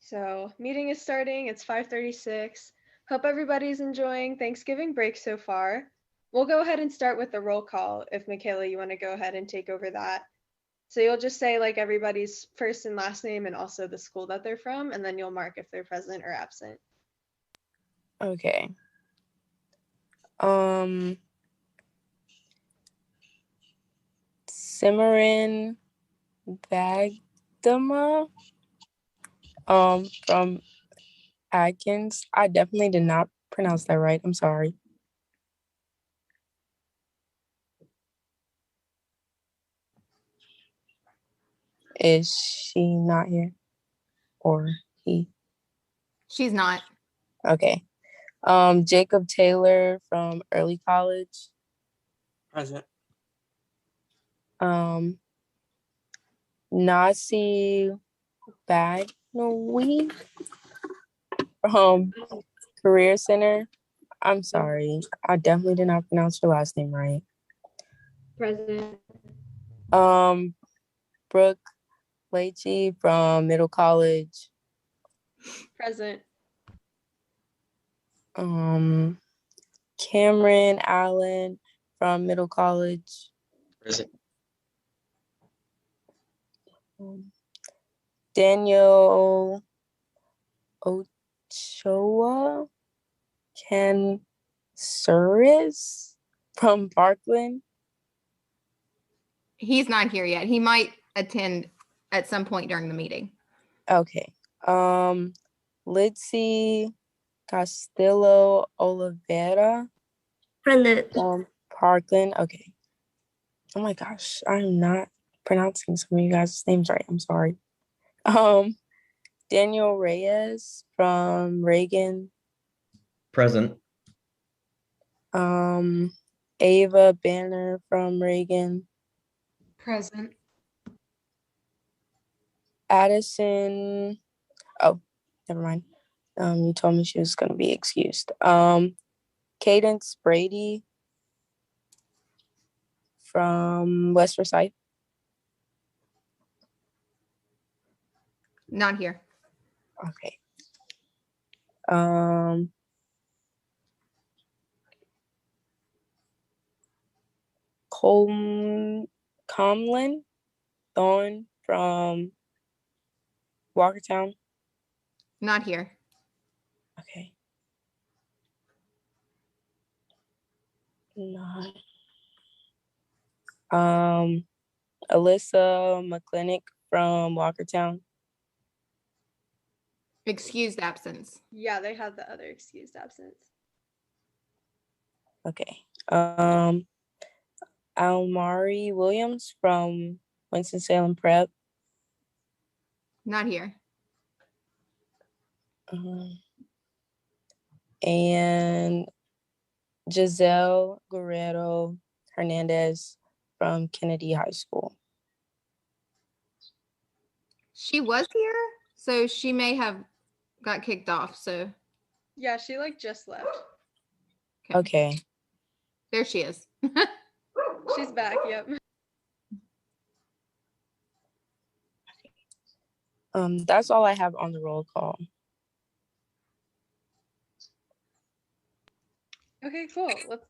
So meeting is starting, it's 5:36. Hope everybody's enjoying Thanksgiving break so far. We'll go ahead and start with the roll call if Michaela, you want to go ahead and take over that. So you'll just say like everybody's first and last name and also the school that they're from, and then you'll mark if they're present or absent. Okay. Simran Vagdama from Atkins. I definitely did not pronounce that right. I'm sorry. Is she not here? Or he? She's not. Okay. Jacob Taylor from Early College. Present. Nasi Bagnawi from Career Center. I'm sorry. I definitely did not pronounce your last name right. Present. Brooke Lackey from Middle College. Present. Cameron Allen from Middle College. Present. Daniel Ochoa Canceris from Parkland. He's not here yet. He might attend at some point during the meeting. Okay. Litzy Castillo Oliveira from Parkland. Okay. Oh my gosh, I'm not pronouncing some of you guys' names right. I'm sorry. Daniel Reyes from Reagan. Present. Ava Banner from Reagan. Present. Addison. Oh, never mind. You told me she was going to be excused. Cadence Brady from West Forsyth. Not here. Okay. Comlin Thorne from Walkertown. Not here. Okay. Not. Alyssa McClinic from Walkertown. Excused absence. Yeah, they have the other excused absence. Okay. Almari Williams from Winston-Salem Prep. Not here. And Giselle Guerrero Hernandez from Kennedy High School. She was here, so she may have got kicked off. So yeah, she like just left. Okay. There she is. She's back. Yep. That's all I have on the roll call. Okay, cool. Let's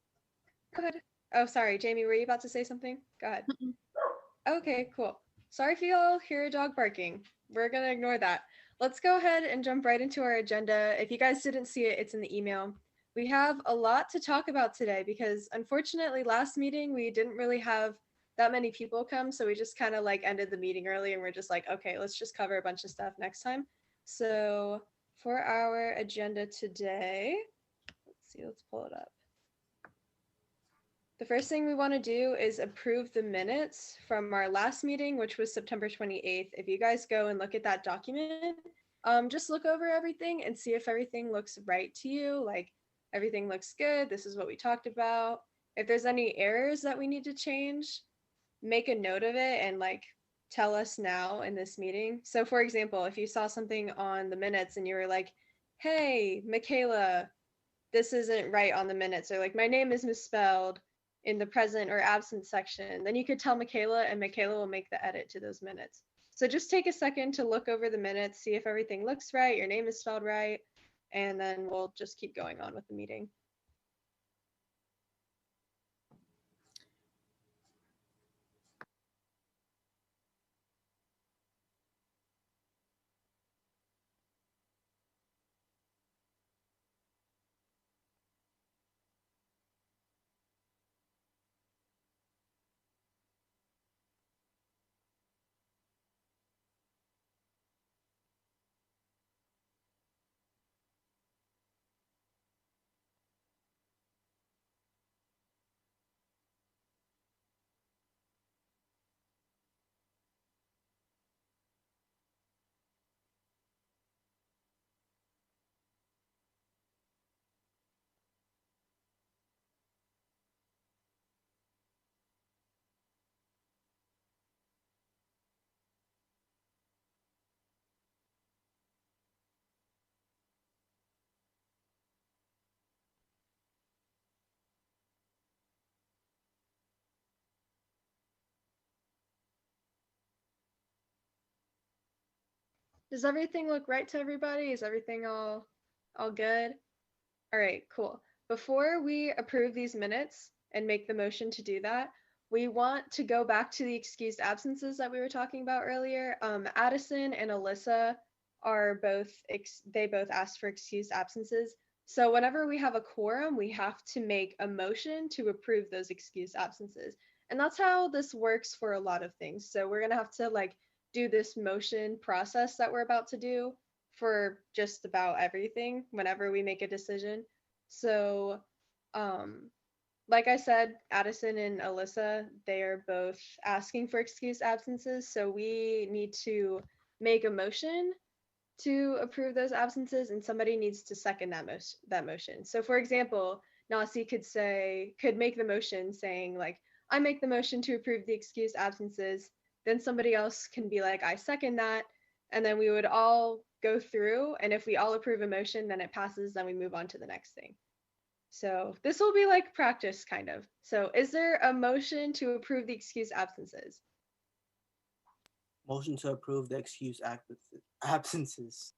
go ahead. Oh, sorry, Jamie, were you about to say something? Go ahead. Okay, cool. Sorry if you all hear a dog barking. We're gonna ignore that. Let's go ahead and jump right into our agenda. If you guys didn't see it, it's in the email. We have a lot to talk about today because unfortunately last meeting we didn't really have that many people come, so we just kind of like ended the meeting early and we're just like, okay, let's just cover a bunch of stuff next time. So for our agenda today, let's pull it up. The first thing we want to do is approve the minutes from our last meeting, which was September 28th. If you guys go and look at that document, just look over everything and see if everything looks right to you, like everything looks good, this is what we talked about. If there's any errors that we need to change, make a note of it and like tell us now in this meeting. So for example, if you saw something on the minutes and you were like, hey, Michaela, this isn't right on the minutes, or like my name is misspelled in the present or absent section, then you could tell Michaela and Michaela will make the edit to those minutes. So just take a second to look over the minutes, see if everything looks right, your name is spelled right, and then we'll just keep going on with the meeting. Does everything look right to everybody? Is everything all good? All right, cool. Before we approve these minutes and make the motion to do that, we want to go back to the excused absences that we were talking about earlier. Addison and Alyssa are both, they both asked for excused absences. So whenever we have a quorum, we have to make a motion to approve those excused absences. And that's how this works for a lot of things. So we're gonna have to like do this motion process that we're about to do for just about everything whenever we make a decision. So, like I said, Addison and Alyssa, they are both asking for excused absences. So we need to make a motion to approve those absences, and somebody needs to second that motion. So for example, Nasi could make the motion saying like, I make the motion to approve the excused absences. Then somebody else can be like, I second that. And then we would all go through, and if we all approve a motion, then it passes, then we move on to the next thing. So this will be like practice kind of. So is there a motion to approve the excused absences? Motion to approve the excused absences.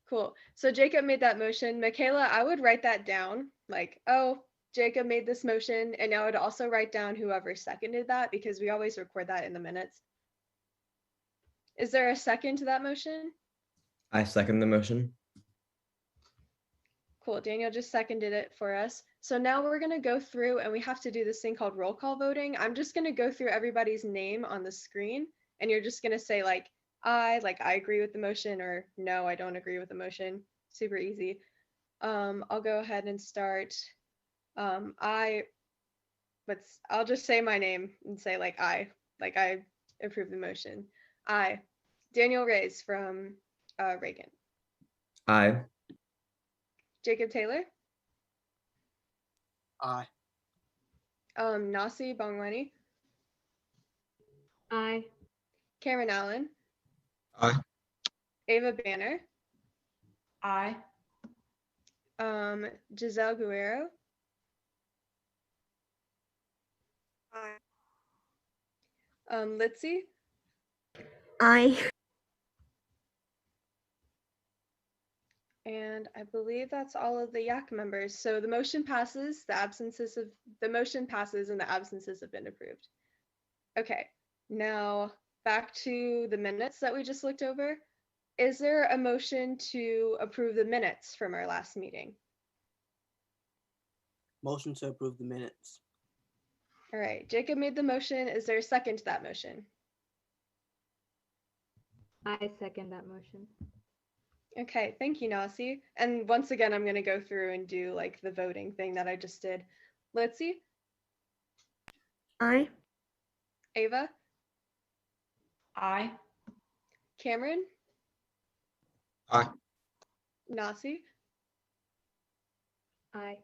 Cool. So Jacob made that motion. Michaela, I would write that down like, oh, Jacob made this motion, and I would also write down whoever seconded that because we always record that in the minutes. Is there a second to that motion? I second the motion. Cool. Daniel just seconded it for us. So now we're going to go through and we have to do this thing called roll call voting. I'm just going to go through everybody's name on the screen, and you're just going to say like I agree with the motion, or no, I don't agree with the motion. Super easy. I'll go ahead and start. I'll just say my name and say like I approve the motion. I, Daniel Reyes from Reagan. Aye. Jacob Taylor. Aye. Nasi Bongwani. Aye. Cameron Allen. Aye. Ava Banner. Aye. Giselle Guerrero. Aye. Litzy. Aye. And I believe that's all of the YAC members. So the motion passes, the motion passes and the absences have been approved. Okay, now back to the minutes that we just looked over. Is there a motion to approve the minutes from our last meeting? Motion to approve the minutes. All right, Jacob made the motion. Is there a second to that motion? I second that motion. Okay, thank you, Nasi. And once again, I'm going to go through and do like the voting thing that I just did. Litzy. Aye. Ava. Aye. Cameron. Aye. Nasi. Aye.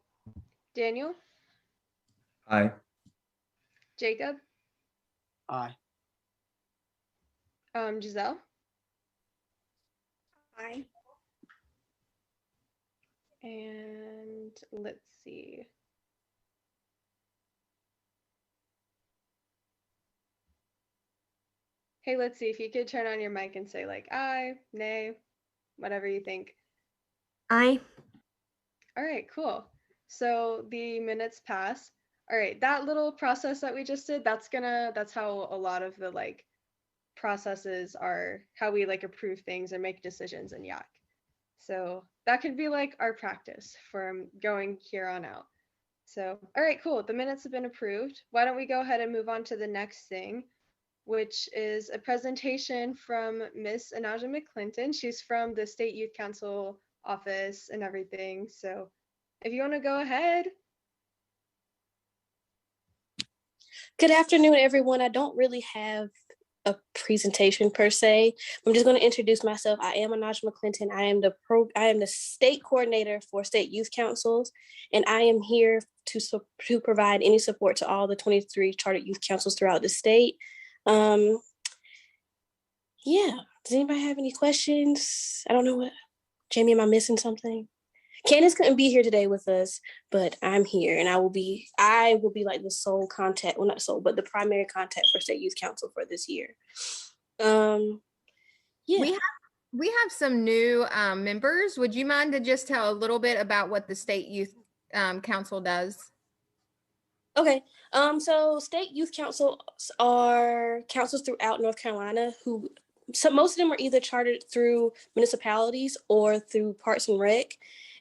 Daniel. Aye. Jacob. Aye. Giselle. Aye. And let's see. Hey, let's see if you could turn on your mic and say like aye, nay, whatever you think. Aye. All right, cool. So the minutes pass. All right, that little process that we just did, that's how a lot of the like processes are, how we like approve things and make decisions in YAC. So that could be like our practice from going here on out. So, all right, cool. The minutes have been approved. Why don't we go ahead and move on to the next thing, which is a presentation from Miss Anaja McClinton. She's from the State Youth Council office and everything. So if you want to go ahead. Good afternoon, everyone. I don't really have a presentation per se. I'm just going to introduce myself. I am Anaja McClinton. I am the state coordinator for state youth councils, and I am here to provide any support to all the 23 chartered youth councils throughout the state. Yeah. Does anybody have any questions? I don't know what. Jamie, am I missing something? Candace couldn't be here today with us, but I'm here, and I will be like the sole contact, well, not sole, but the primary contact for State Youth Council for this year. Yeah. We have some new members. Would you mind to just tell a little bit about what the State Youth Council does? Okay. So State Youth Councils are councils throughout North Carolina most of them are either chartered through municipalities or through Parks and Rec.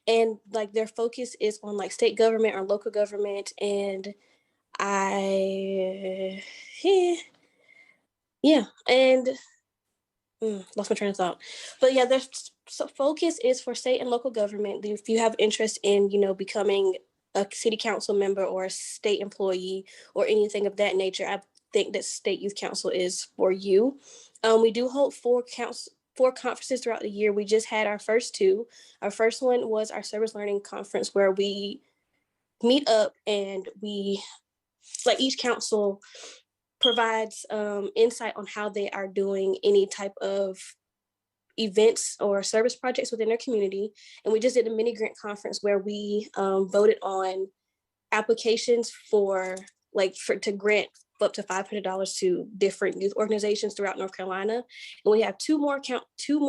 And like their focus is on like state government or local government. And lost my train of thought. But yeah, their focus is for state and local government. If you have interest in, becoming a city council member or a state employee or anything of that nature, I think that State Youth Council is for you. We do hold four conferences throughout the year. We just had our first two. Our first one was our service learning conference, where we meet up and each council provides insight on how they are doing any type of events or service projects within their community. And we just did a mini grant conference where we voted on applications to grant up to $500 to different youth organizations throughout North Carolina. And we have two more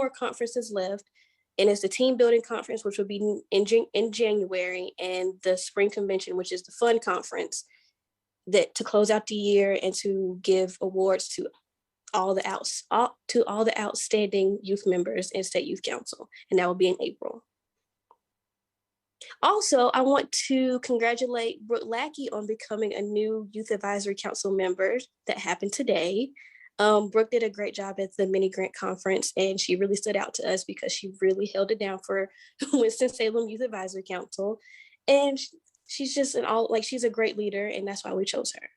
conferences left. And it's the team building conference, which will be in January, and the spring convention, which is the fun conference to close out the year and to give awards to all the outstanding youth members in State Youth Council. And that will be in April. Also, I want to congratulate Brooke Lackey on becoming a new Youth Advisory Council member that happened today. Brooke did a great job at the mini grant conference, and she really stood out to us because she really held it down for Winston-Salem Youth Advisory Council. And she's just she's a great leader, and that's why we chose her.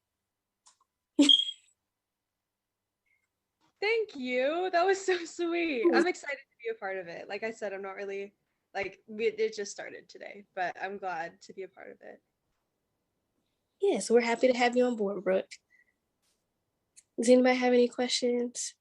Thank you. That was so sweet. I'm excited to be a part of it. Like I said, I'm not really it just started today, but I'm glad to be a part of it. Yeah, so we're happy to have you on board, Brooke. Does anybody have any questions?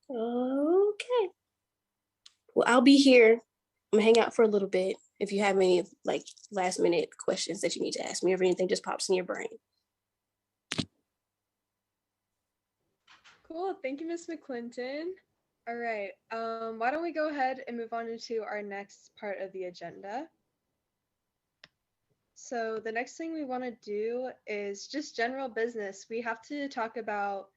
Okay. Well, I'll be here. I'm gonna hang out for a little bit. If you have any last minute questions that you need to ask me, or if anything just pops in your brain. Cool. Thank you, Ms. McClinton. All right. Why don't we go ahead and move on into our next part of the agenda? So the next thing we want to do is just general business. We have to talk about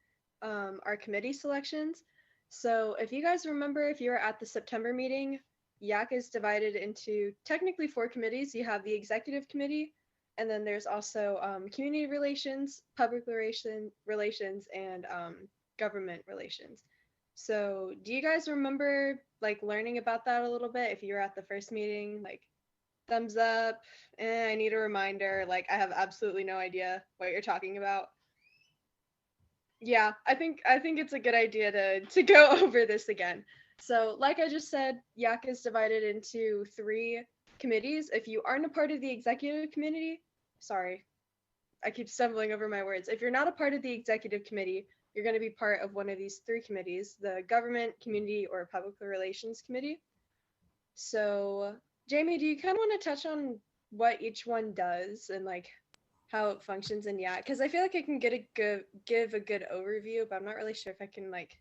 our committee selections. So if you guys remember, if you were at the September meeting, YAC is divided into technically 4 committees. You have the executive committee, and then there's also community relations, public relations, and government relations. So do you guys remember learning about that a little bit? If you were at the first meeting, thumbs up. I need a reminder. I have absolutely no idea what you're talking about. Yeah, I think it's a good idea to go over this again. So like I just said, YAC is divided into 3 committees. If you aren't a part of the executive committee, sorry, I keep stumbling over my words. If you're not a part of the executive committee, you're going to be part of one of these 3 committees, the Government, Community, or Public Relations Committee. So, Jamie, do you kind of want to touch on what each one does and like how it functions in YAC? Because I feel like I can give a good overview, but I'm not really sure if I can like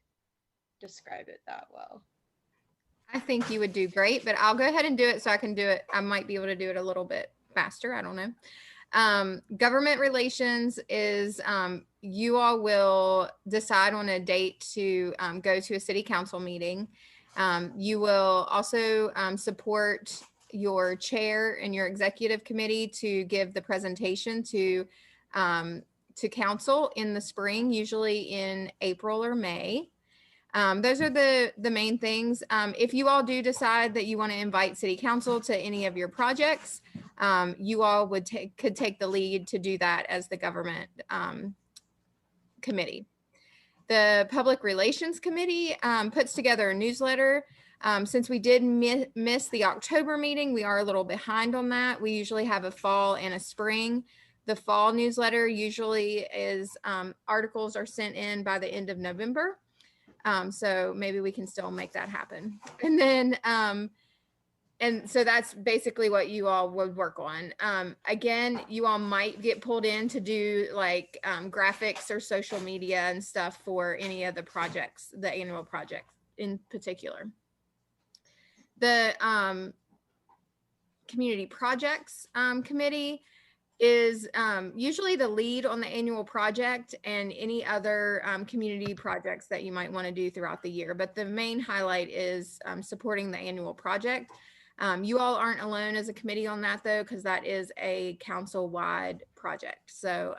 describe it that well. I think you would do great, but I'll go ahead and do it so I can do it. I might be able to do it a little bit faster. I don't know. Government relations is you all will decide on a date to go to a city council meeting. You will also support your chair and your executive committee to give the presentation to council in the spring, usually in April or May. Those are the main things. If you all do decide that you want to invite city council to any of your projects, you all could take the lead to do that as the government committee. The Public Relations Committee puts together a newsletter. Since we did miss the October meeting, we are a little behind on that. We usually have a fall and a spring. The fall newsletter usually is articles are sent in by the end of November. So maybe we can still make that happen. And then, and so that's basically what you all would work on. Again, you all might get pulled in to do like graphics or social media and stuff for any of the projects, the annual projects in particular. The Community Projects Committee is usually the lead on the annual project and any other community projects that you might want to do throughout the year. But the main highlight is supporting the annual project. You all aren't alone as a committee on that though, because that is a council-wide project. So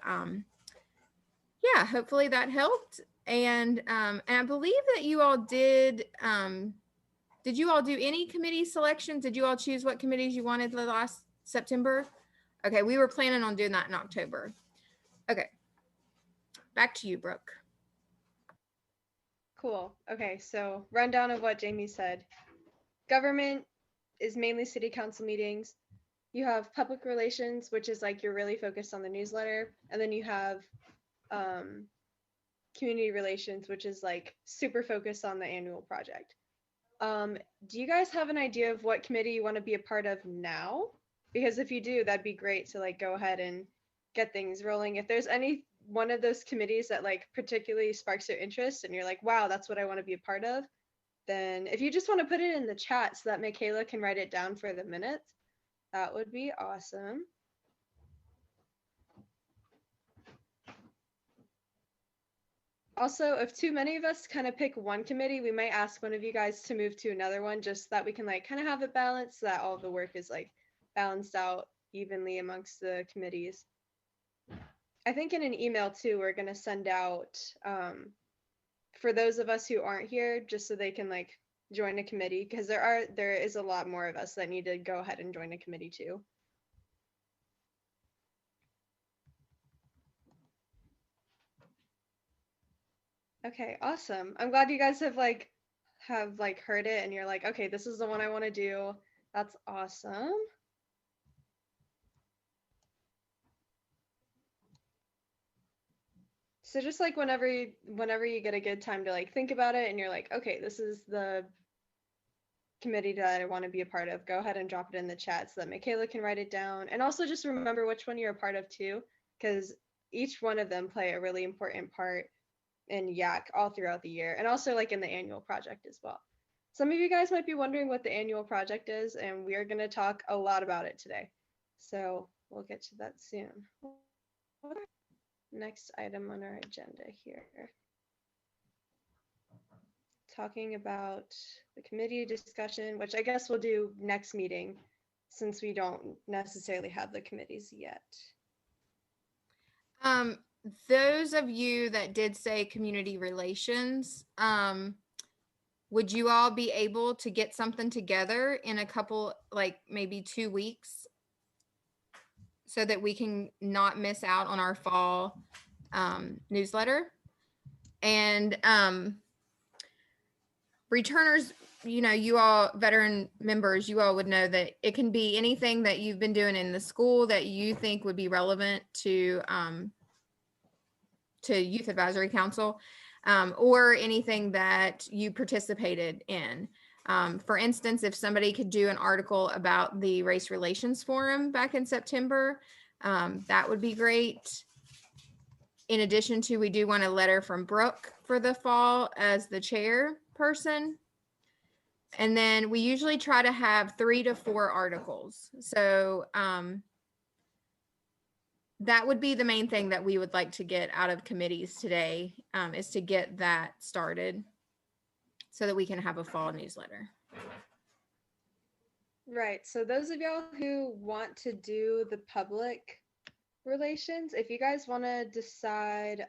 yeah, hopefully that helped. And I believe that you all did you all do any committee selections? Did you all choose what committees you wanted the last September? Okay, we were planning on doing that in October. Okay, back to you, Brooke. Cool. Okay, so rundown of what Jamie said. Government is mainly city council meetings. You have public relations, which is like you're really focused on the newsletter. And then you have community relations, which is like super focused on the annual project. Do you guys have an idea of what committee you want to be a part of now? Because if you do, that'd be great to like go ahead and get things rolling. If there's any one of those committees that like particularly sparks your interest and you're like, wow, that's what I want to be a part of, then if you just want to put it in the chat so that Michaela can write it down for the minutes, that would be awesome. Also, if too many of us kind of pick one committee, we might ask one of you guys to move to another one just so that we can like kind of have it balanced so that all of the work is like balanced out evenly amongst the committees. I think in an email too, we're going to send out for those of us who aren't here, just so they can like join a committee, because there is a lot more of us that need to go ahead and join a committee too. Okay, awesome. I'm glad you guys have heard it and you're like, okay, this is the one I want to do. That's awesome. So just like whenever you get a good time to like think about it and you're like, okay, this is the committee that I want to be a part of, go ahead and drop it in the chat so that Michaela can write it down. And also just remember which one you're a part of too, because each one of them play a really important part in YAC all throughout the year, and also like in the annual project as well. Some of you guys might be wondering what the annual project is, and we are going to talk a lot about it today. So we'll get to that soon. Next item on our agenda here. Talking about the committee discussion, which I guess we'll do next meeting since we don't necessarily have the committees yet. Those of you that did say community relations, would you all be able to get something together in a couple, like maybe 2 weeks, so that we can not miss out on our fall newsletter? And returners, you know, you all veteran members, you all would know that it can be anything that you've been doing in the school that you think would be relevant to to Youth Advisory Council, or anything that you participated in. For instance, if somebody could do an article about the Race Relations Forum back in September, that would be great. In addition to, we do want a letter from Brooke for the fall as the chairperson. And then we usually try to have 3 to 4 articles. So that would be the main thing that we would like to get out of committees today, is to get that started so that we can have a fall newsletter. Right. So those of y'all who want to do the public relations, if you guys want to decide,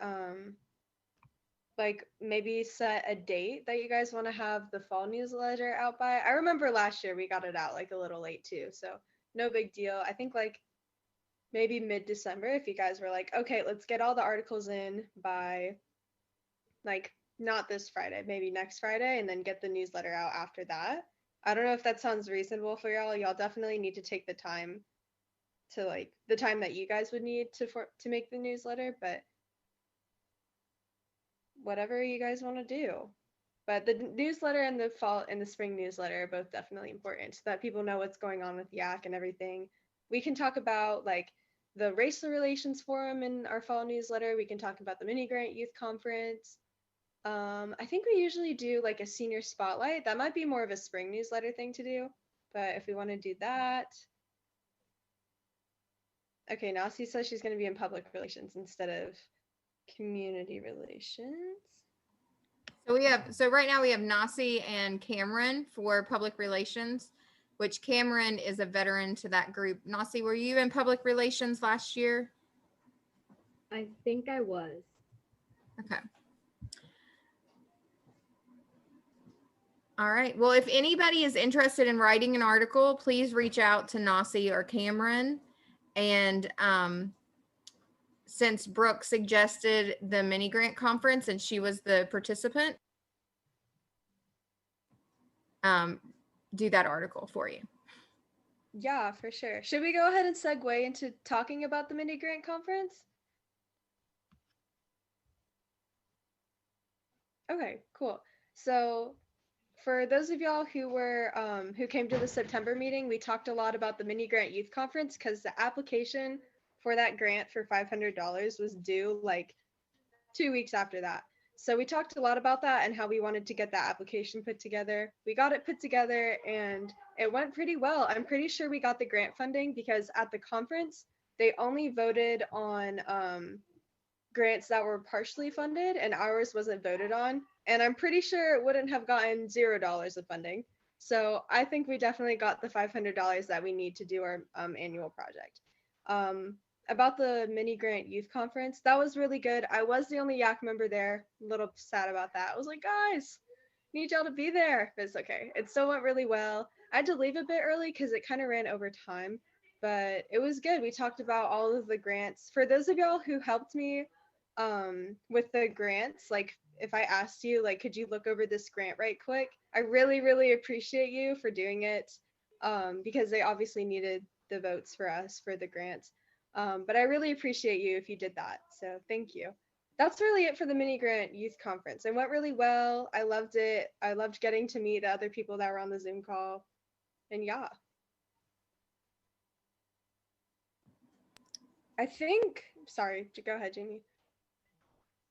like maybe set a date that you guys want to have the fall newsletter out by. I remember last year we got it out like a little late too, so no big deal. I think like maybe mid-December, if you guys were like, okay, let's get all the articles in by like not this Friday, maybe next Friday, and then get the newsletter out after that. I don't know if that sounds reasonable for y'all. Y'all definitely need to take the time to like the time that you guys would need to make the newsletter, but whatever you guys want to do. But the newsletter and the fall and the spring newsletter are both definitely important so that people know what's going on with YAC and everything. We can talk about like the racial relations forum in our fall newsletter. We can talk about the mini grant youth conference. I think we usually do like a senior spotlight. That might be more of a spring newsletter thing to do, but if we want to do that. Okay, Nasi says she's going to be in public relations instead of community relations. So right now we have Nasi and Cameron for public relations, which Cameron is a veteran to that group. Nasi, were you in public relations last year? I think I was. Okay. All right. Well, if anybody is interested in writing an article, please reach out to Nasi or Cameron. And since Brooke suggested the mini grant conference and she was the participant, do that article for you. Yeah, for sure. Should we go ahead and segue into talking about the mini grant conference? Okay, cool. So for those of y'all who were who came to the September meeting, we talked a lot about the mini grant youth conference because the application for that grant for $500 was due like 2 weeks after that. So we talked a lot about that and how we wanted to get that application put together. We got it put together and it went pretty well. I'm pretty sure we got the grant funding because at the conference, they only voted on grants that were partially funded and ours wasn't voted on. And I'm pretty sure it wouldn't have gotten $0 of funding. So I think we definitely got the $500 that we need to do our annual project. About the mini grant youth conference, that was really good. I was the only YAC member there. A little sad about that. I was like, guys, need y'all to be there. But it's okay. It still went really well. I had to leave a bit early because it kind of ran over time, but it was good. We talked about all of the grants. For those of y'all who helped me with the grants, like if I asked you, like, could you look over this grant right quick? I really, really appreciate you for doing it because they obviously needed the votes for us for the grants. But I really appreciate you if you did that. So thank you. That's really it for the mini grant youth conference. It went really well. I loved it. I loved getting to meet the other people that were on the Zoom call. And yeah. I think, sorry, go ahead, Jamie.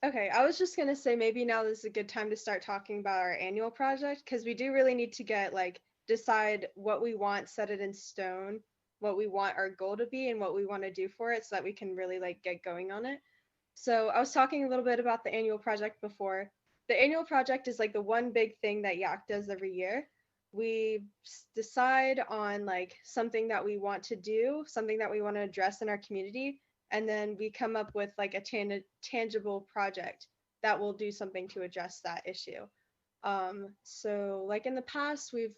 Okay, I was just gonna say maybe now this is a good time to start talking about our annual project because we do really need to get like decide what we want, set it in stone, what we want our goal to be and what we want to do for it so that we can really like get going on it. So I was talking a little bit about the annual project before. The annual project is like the one big thing that YAC does every year. We decide on like something that we want to do, something that we want to address in our community, and then we come up with like a tangible project that will do something to address that issue. So like in the past, we've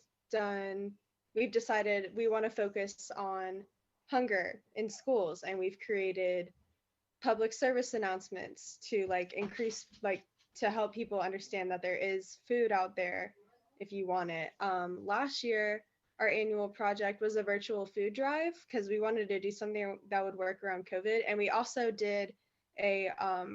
decided we want to focus on hunger in schools, and we've created public service announcements to like increase, like to help people understand that there is food out there if you want it. Last year, our annual project was a virtual food drive because we wanted to do something that would work around COVID. And we also did a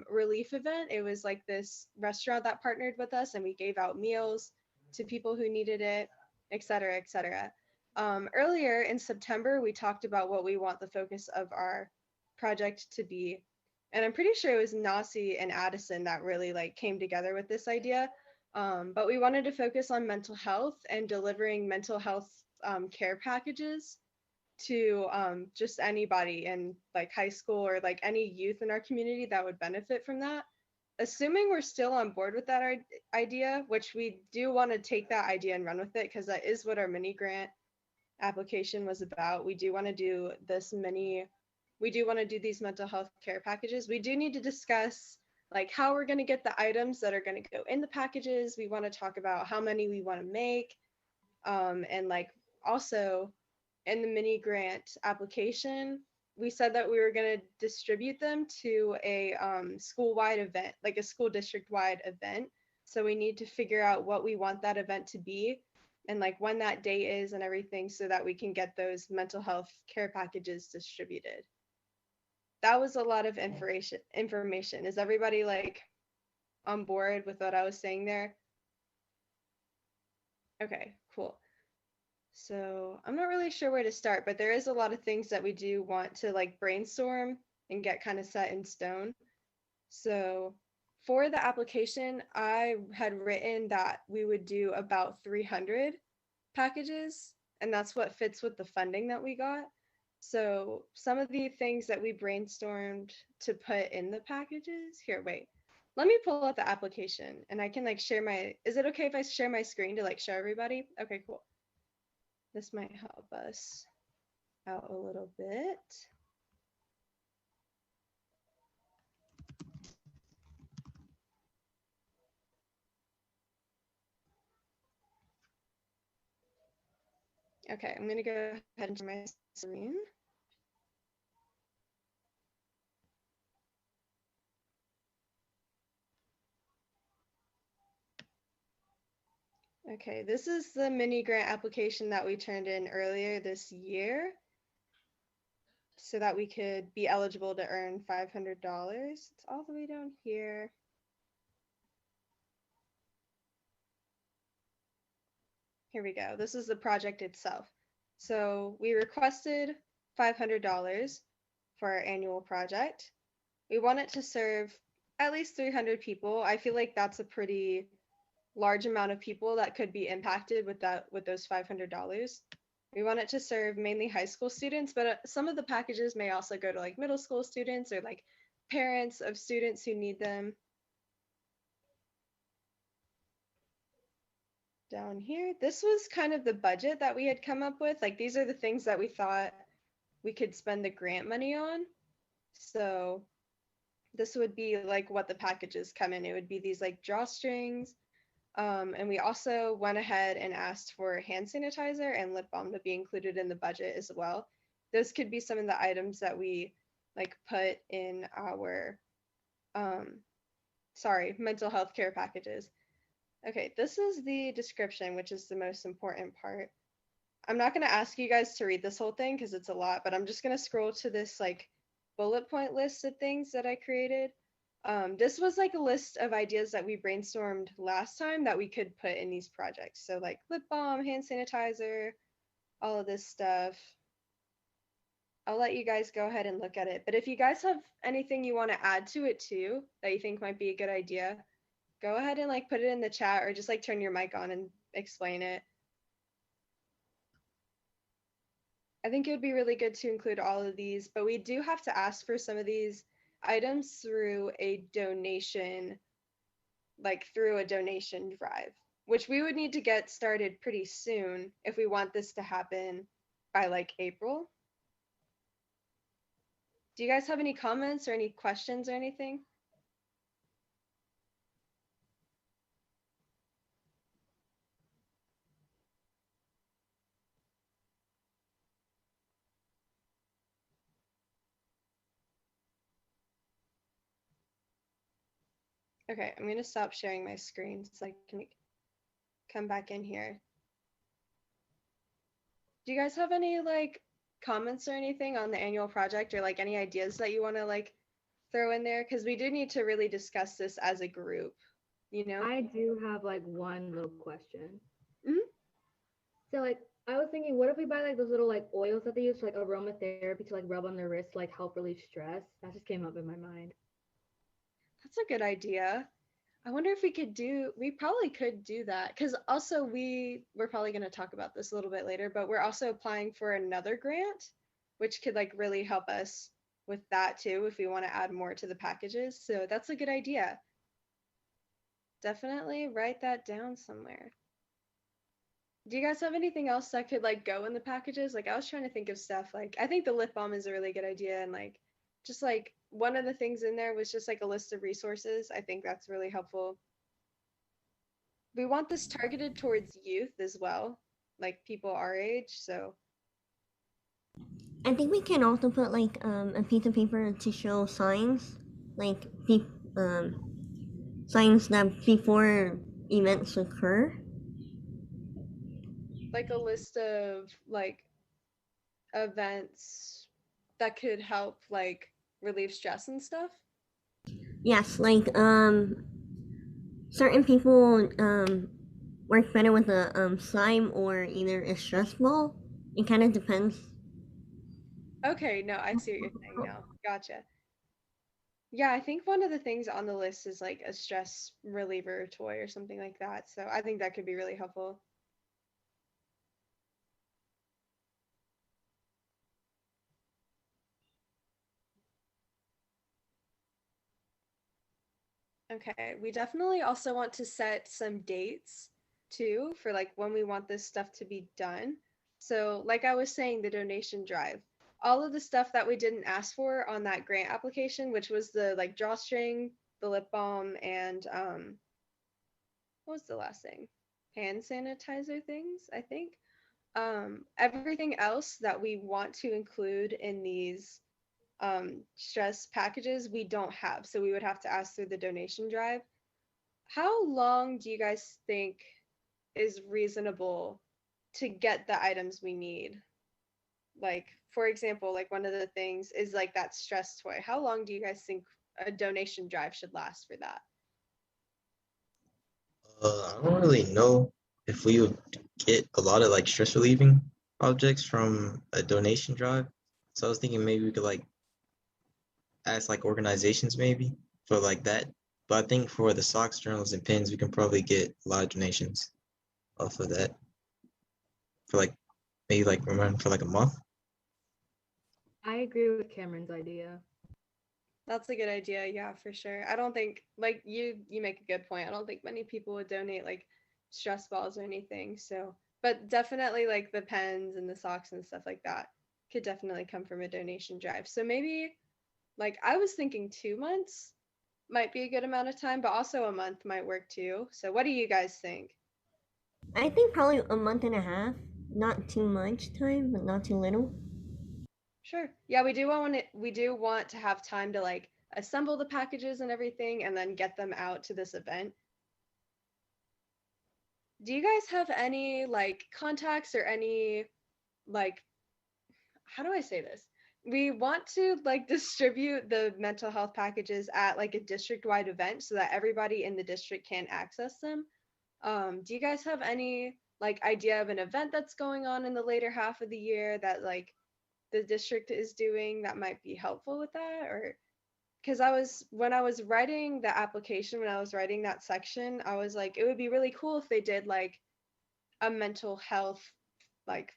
relief event. It was like this restaurant that partnered with us, and we gave out meals to people who needed it, et cetera, et cetera. Earlier in September, we talked about what we want the focus of our project to be. And I'm pretty sure it was Nasi and Addison that really like came together with this idea. But we wanted to focus on mental health and delivering mental health care packages to just anybody in like high school or like any youth in our community that would benefit from that. Assuming we're still on board with that idea, which we do want to take that idea and run with it because that is what our mini grant application was about. We do want to do these mental health care packages. We do need to discuss like how we're going to get the items that are going to go in the packages. We want to talk about how many we want to make. And like also in the mini grant application, we said that we were going to distribute them to a school-wide event, like a school district-wide event. So we need to figure out what we want that event to be and like when that day is and everything so that we can get those mental health care packages distributed. That was a lot of information. Is everybody like on board with what I was saying there? Okay, cool. So I'm not really sure where to start, but there is a lot of things that we do want to like brainstorm and get kind of set in stone. So for the application, I had written that we would do about 300 packages, and that's what fits with the funding that we got. So some of the things that we brainstormed to put in the packages, here, wait, let me pull out the application and I can like share my, is it okay if I share my screen to like show everybody? Okay, cool. This might help us out a little bit. Okay, I'm going to go ahead and share my screen. Okay, this is the mini grant application that we turned in earlier this year so that we could be eligible to earn $500. It's all the way down here. Here we go. This is the project itself. So we requested $500 for our annual project. We want it to serve at least 300 people. I feel like that's a pretty large amount of people that could be impacted with those $500. We want it to serve mainly high school students, but some of the packages may also go to like middle school students or like parents of students who need them. Down here, this was kind of the budget that we had come up with. Like these are the things that we thought we could spend the grant money on. So this would be like what the packages come in. It would be these like drawstrings. And we also went ahead and asked for hand sanitizer and lip balm to be included in the budget as well. Those could be some of the items that we like put in our, mental health care packages. Okay, this is the description, which is the most important part. I'm not going to ask you guys to read this whole thing because it's a lot, but I'm just going to scroll to this like bullet point list of things that I created. This was like a list of ideas that we brainstormed last time that we could put in these projects. So like lip balm, hand sanitizer, all of this stuff. I'll let you guys go ahead and look at it. But if you guys have anything you want to add to it too, that you think might be a good idea, go ahead and like put it in the chat or just like turn your mic on and explain it. I think it would be really good to include all of these, but we do have to ask for some of these items through a donation, through a donation drive, which we would need to get started pretty soon if we want this to happen by like April. Do you guys have any comments or any questions or anything? Okay, I'm going to stop sharing my screen so I can come back in here. Do you guys have any like comments or anything on the annual project or like any ideas that you want to like throw in there? Because we do need to really discuss this as a group, you know? I do have like one little question. Mhm. So like I was thinking, what if we buy like those little like oils that they use for like aromatherapy to like rub on their wrist, like help relieve stress? That just came up in my mind. That's a good idea. I wonder if we probably could do that. Because also we're probably going to talk about this a little bit later, but we're also applying for another grant, which could like really help us with that too, if we want to add more to the packages. So that's a good idea. Definitely write that down somewhere. Do you guys have anything else that could like go in the packages? Like I was trying to think of stuff like I think the lip balm is a really good idea, and like just like one of the things in there was just like a list of resources. I think that's really helpful. We want this targeted towards youth as well, like people our age. So I think we can also put like a piece of paper to show signs, like signs that before events occur. like a list of like events that could help like relieve stress and stuff. Yes, like certain people work better with a slime or either a stress ball. It kind of depends. Okay, no, I see what you're saying now. Gotcha. Yeah, I think one of the things on the list is like a stress reliever toy or something like that. So I think that could be really helpful. Okay, we definitely also want to set some dates too for like when we want this stuff to be done. So, like I was saying, the donation drive, all of the stuff that we didn't ask for on that grant application, which was the like drawstring, the lip balm, and what was the last thing? Hand sanitizer things, I think. Everything else that we want to include in these stress packages we don't have, so we would have to ask through the donation drive. How long do you guys think is reasonable to get the items we need? Like for example, like one of the things is like that stress toy. How long do you guys think a donation drive should last for that? I don't really know if we would get a lot of like stress relieving objects from a donation drive. So I was thinking maybe we could like ask like organizations maybe for like that. But I think for the socks, journals, and pins, we can probably get a lot of donations off of that for like maybe like remember for like a month. I agree with Cameron's idea. That's a good idea, yeah, for sure. I don't think like you make a good point. I don't think many people would donate like stress balls or anything. So, but definitely like the pens and the socks and stuff like that could definitely come from a donation drive. So maybe like I was thinking 2 months might be a good amount of time, but also a month might work too. So what do you guys think? I think probably a month and a half. Not too much time, but not too little. Sure. Yeah, we do want to have time to like assemble the packages and everything and then get them out to this event. Do you guys have any like contacts or any like how do I say this? We want to like distribute the mental health packages at like a district-wide event so that everybody in the district can access them. Do you guys have any like idea of an event that's going on in the later half of the year that like the district is doing that might be helpful with that? Or because when I was writing the application, when I was writing that section, I was like, it would be really cool if they did like a mental health, like,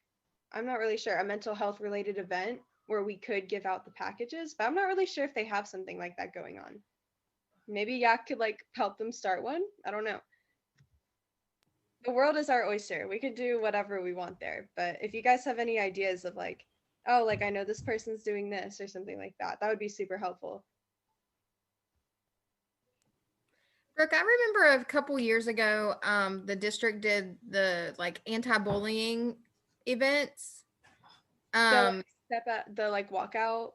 I'm not really sure, a mental health related event where we could give out the packages, but I'm not really sure if they have something like that going on. Maybe YAC could like help them start one. I don't know. The world is our oyster. We could do whatever we want there. But if you guys have any ideas of like, oh, like I know this person's doing this or something like that, that would be super helpful. Brooke, I remember a couple years ago, the district did the like anti-bullying events. Step at the like walkout.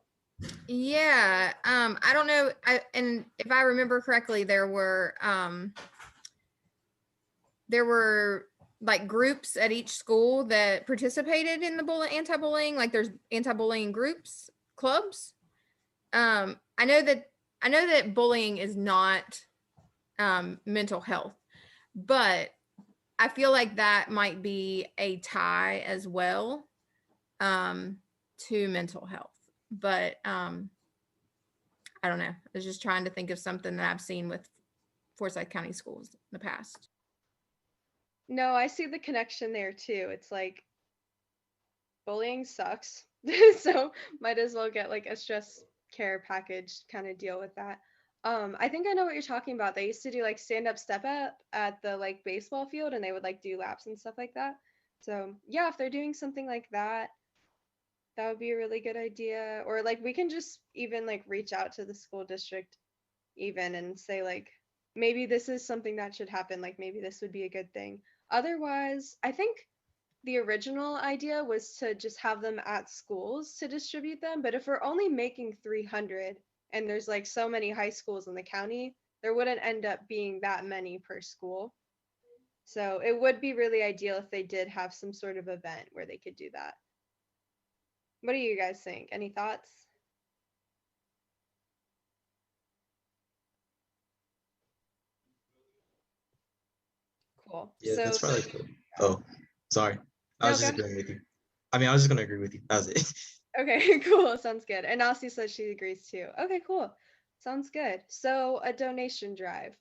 Yeah. I don't know. And if I remember correctly, there were like groups at each school that participated in the anti-bullying. Like there's anti-bullying groups, clubs. I know that I know that bullying is not mental health, but I feel like that might be a tie as well to mental health. But I don't know. I was just trying to think of something that I've seen with Forsyth County schools in the past. No, I see the connection there too. It's like bullying sucks. So might as well get like a stress care package kind of deal with that. I think I know what you're talking about. They used to do like stand up step up at the like baseball field, and they would like do laps and stuff like that. So yeah, if they're doing something like that, that would be a really good idea. Or like we can just even like reach out to the school district even and say like maybe this is something that should happen, like maybe this would be a good thing. Otherwise, I think the original idea was to just have them at schools to distribute them, but if we're only making 300 and there's like so many high schools in the county, there wouldn't end up being that many per school. So it would be really ideal if they did have some sort of event where they could do that. What do you guys think? Any thoughts? Cool. Yeah, So, that's probably cool. Oh, sorry. I No, was just go agreeing with you. I mean, I was just gonna agree with you. That was it. Okay, cool. Sounds good. And Nasi says she agrees too. Okay, cool. Sounds good. So a donation drive.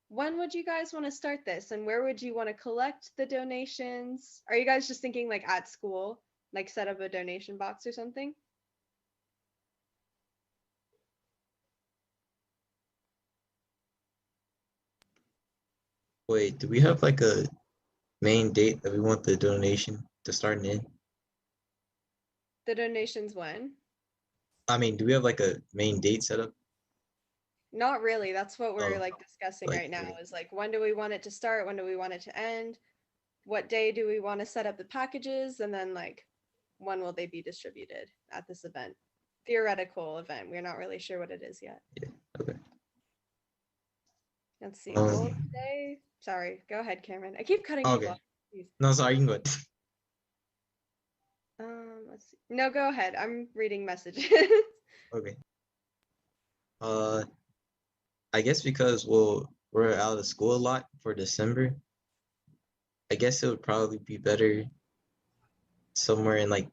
When would you guys want to start this, and where would you want to collect the donations? Are you guys just thinking like at school, like set up a donation box or something? Wait, do we have like a main date that we want the donation to start in? The donations when? I mean, do we have like a main date set up? Not really. That's what we're Oh, like discussing like, right now okay. is like when do we want it to start? When do we want it to end? What day do we want to set up the packages? And then like when will they be distributed at this event? Theoretical event. We're not really sure what it is yet. Yeah, okay. Let's see. Goal today. Sorry, go ahead, Cameron. I keep cutting people Okay. off. Please. No, sorry, you can go ahead. Let's see. No, go ahead. I'm reading messages. Okay. I guess because we're out of school a lot for December, I guess it would probably be better somewhere in like,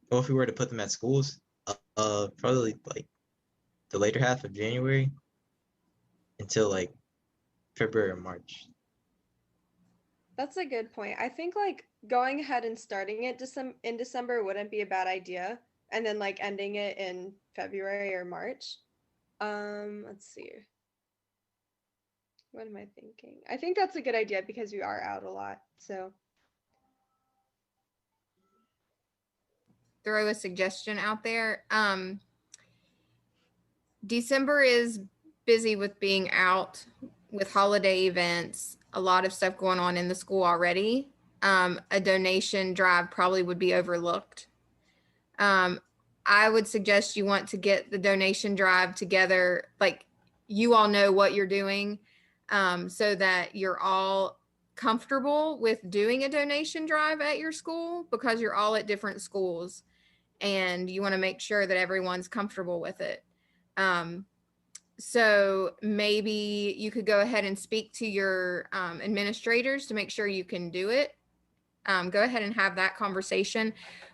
well, if we were to put them at schools, probably like the later half of January until like February or March. That's a good point. I think like going ahead and starting it in December wouldn't be a bad idea, and then like ending it in February or March. Let's see. What am I thinking? I think that's a good idea because we are out a lot. So Throw a suggestion out there. December is busy with being out with holiday events, a lot of stuff going on in the school already. A donation drive probably would be overlooked. I would suggest you want to get the donation drive together, like you all know what you're doing, so that you're all comfortable with doing a donation drive at your school, because you're all at different schools and you want to make sure that everyone's comfortable with it. So maybe you could go ahead and speak to your administrators to make sure you can do it. Go ahead and have that conversation.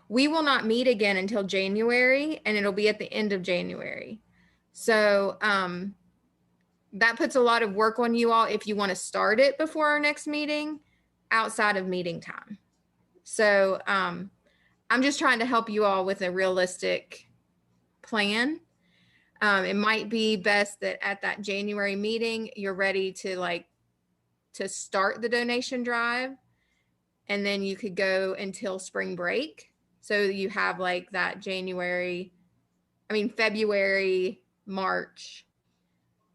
We will not meet again until January, and it'll be at the end of January. So that puts a lot of work on you all if you want to start it before our next meeting outside of meeting time. So I'm just trying to help you all with a realistic plan. It might be best that at that January meeting, you're ready to start the donation drive, and then you could go until spring break. So you have like that February, March,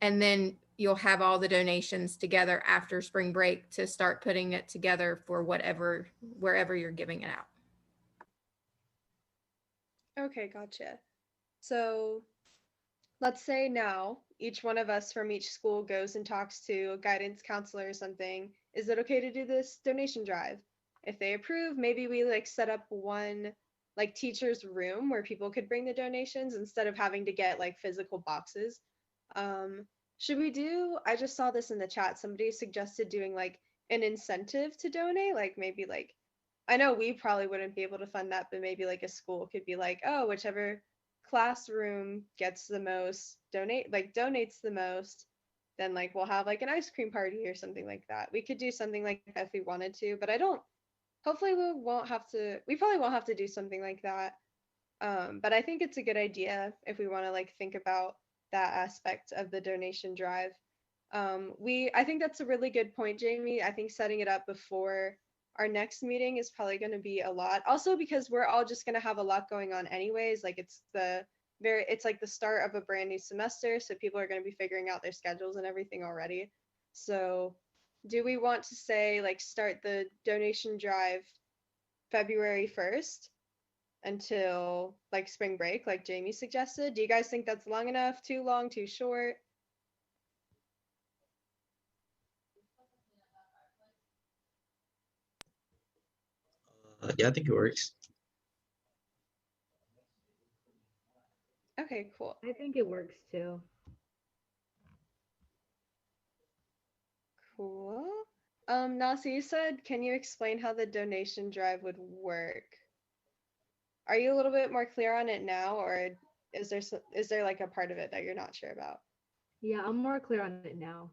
and then you'll have all the donations together after spring break to start putting it together for wherever you're giving it out. okay, gotcha. So let's say now each one of us from each school goes and talks to a guidance counselor or something. Is it okay to do this donation drive? If they approve, maybe we like set up one like teacher's room where people could bring the donations instead of having to get like physical boxes. Should we do, I just saw this in the chat, somebody suggested doing like an incentive to donate, like maybe like, I know we probably wouldn't be able to fund that, but maybe like a school could be like, oh, whichever classroom gets the most donates the most, then like we'll have like an ice cream party or something like that. We could do something like that if we wanted to, but hopefully we probably won't have to do something like that. But I think it's a good idea if we want to like think about that aspect of the donation drive. I think that's a really good point, Jamie. I think setting it up before our next meeting is probably going to be a lot. Also, because we're all just going to have a lot going on anyways. Like it's like the start of a brand new semester, so people are going to be figuring out their schedules and everything already. So, do we want to say like start the donation drive February 1st until like spring break, like Jamie suggested? Do you guys think that's long enough? Too long? Too short? Yeah, I think it works. Okay, cool. I think it works too. Cool. Nasi, you said, can you explain how the donation drive would work? Are you a little bit more clear on it now, or is there like a part of it that you're not sure about? Yeah, I'm more clear on it now.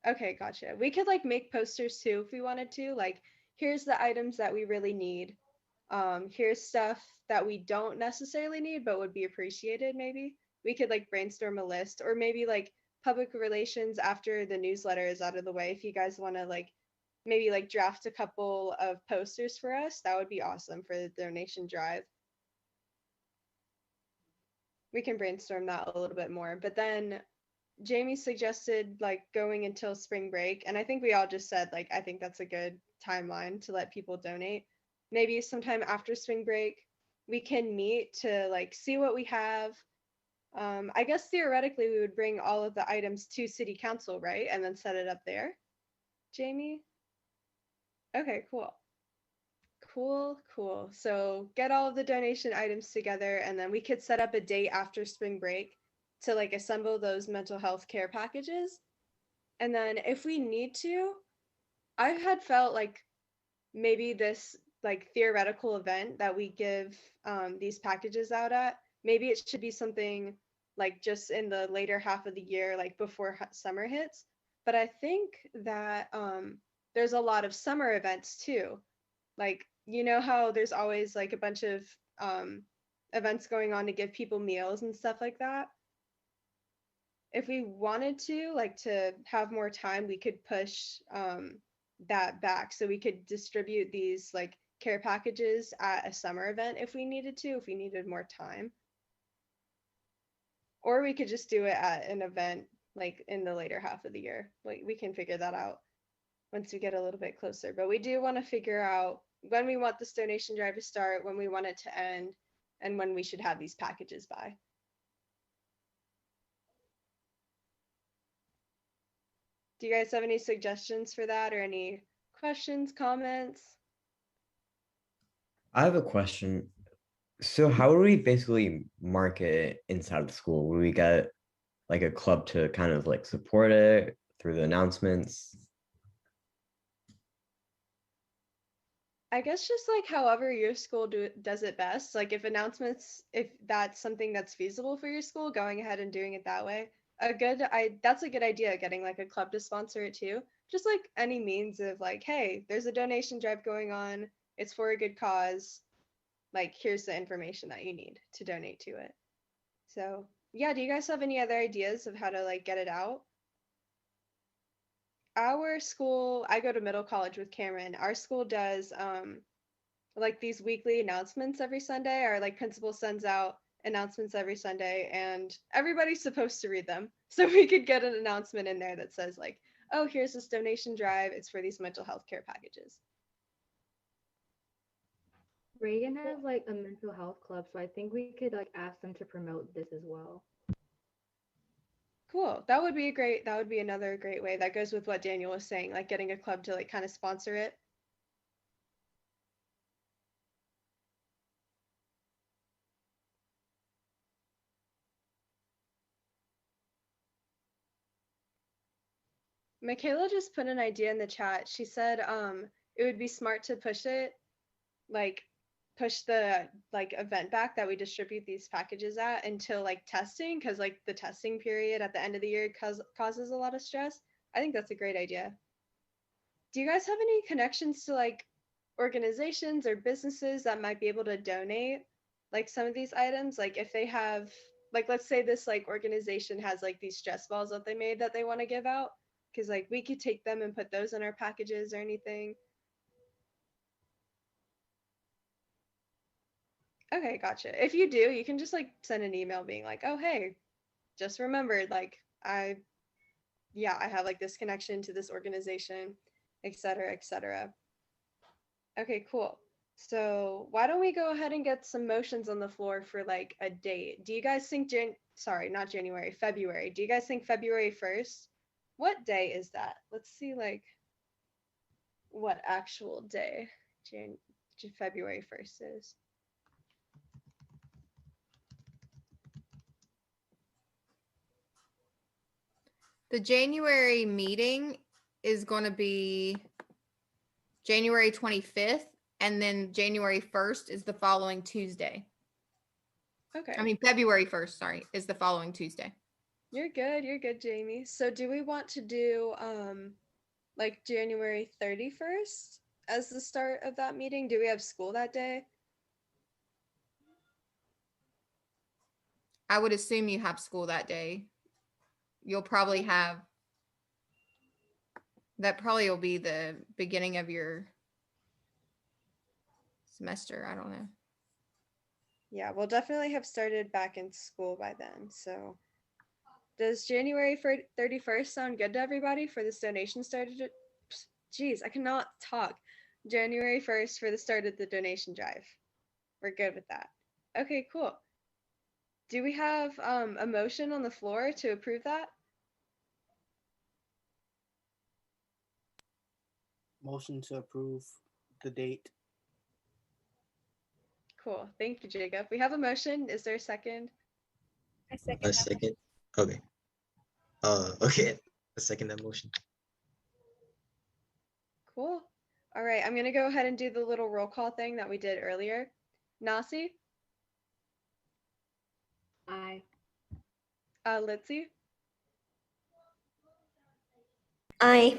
Okay, gotcha. We could like make posters too if we wanted to. Like, here's the items that we really need. Here's stuff that we don't necessarily need but would be appreciated maybe. We could like brainstorm a list, or maybe like public relations after the newsletter is out of the way. If you guys want to like maybe like draft a couple of posters for us, that would be awesome for the donation drive. We can brainstorm that a little bit more. But then Jamie suggested like going until spring break, and I think we all just said like I think that's a good timeline to let people donate. Maybe sometime after spring break we can meet to like see what we have. I guess theoretically we would bring all of the items to city council, right? And then set it up there. Jamie? Okay, cool. Cool. So get all of the donation items together, and then we could set up a date after spring break to like assemble those mental health care packages. And then if we need to, I had felt like maybe this like theoretical event that we give these packages out at, maybe it should be something like just in the later half of the year, like before summer hits. But I think that there's a lot of summer events too. Like, you know how there's always like a bunch of events going on to give people meals and stuff like that. If we wanted to, like, to have more time, we could push that back, so we could distribute these like care packages at a summer event if we needed to, if we needed more time. Or we could just do it at an event like in the later half of the year. Like, we can figure that out once we get a little bit closer. But we do want to figure out when we want this donation drive to start, when we want it to end, and when we should have these packages by. Do you guys have any suggestions for that, or any questions, comments? I have a question. So how would we basically market it inside of the school? Would we get like a club to kind of like support it through the announcements? I guess just like however your school does it best. Like if that's something that's feasible for your school, going ahead and doing it that way. That's a good idea, getting like a club to sponsor it too. Just like any means of like, hey, there's a donation drive going on. It's for a good cause. Like, here's the information that you need to donate to it. So yeah, do you guys have any other ideas of how to like get it out? Our school, I go to middle college with Cameron. Our school does like these weekly announcements every Sunday. Our like principal sends out announcements every Sunday, and everybody's supposed to read them. So we could get an announcement in there that says like, oh, here's this donation drive. It's for these mental health care packages. Reagan has like a mental health club, so I think we could like ask them to promote this as well. Cool. That would be another great way. That goes with what Daniel was saying, like getting a club to like kind of sponsor it. Michaela just put an idea in the chat. She said it would be smart to push the event back that we distribute these packages at until like testing, because like the testing period at the end of the year causes a lot of stress. I think that's a great idea. Do you guys have any connections to like organizations or businesses that might be able to donate like some of these items? Like if they have, like, let's say this like organization has like these stress balls that they made that they want to give out, because like we could take them and put those in our packages or anything. Okay, gotcha. If you do, you can just like send an email being like, oh hey, just remembered, like I have like this connection to this organization, etc., etc. Okay, cool. So why don't we go ahead and get some motions on the floor for like a date? Do you guys think February. Do you guys think February 1st? What day is that? Let's see like what actual day February 1st is. The January meeting is going to be January 25th, and then January 1st is the following Tuesday. Okay. I mean, February 1st, sorry, is the following Tuesday. You're good, Jamie. So do we want to do like January 31st as the start of that meeting? Do we have school that day? I would assume you have school that day. You'll probably have, that probably will be the beginning of your semester. I don't know. Yeah, we'll definitely have started back in school by then. So does January 31st sound good to everybody for this donation started? Geez, I cannot talk. January 1st for the start of the donation drive. We're good with that. Okay, cool. Do we have a motion on the floor to approve that? Motion to approve the date. Cool. Thank you, Jacob. We have a motion. Is there a second? A second. Okay. Okay. A second that motion. Cool. All right. I'm going to go ahead and do the little roll call thing that we did earlier. Nasi? Aye. Litzy? Aye.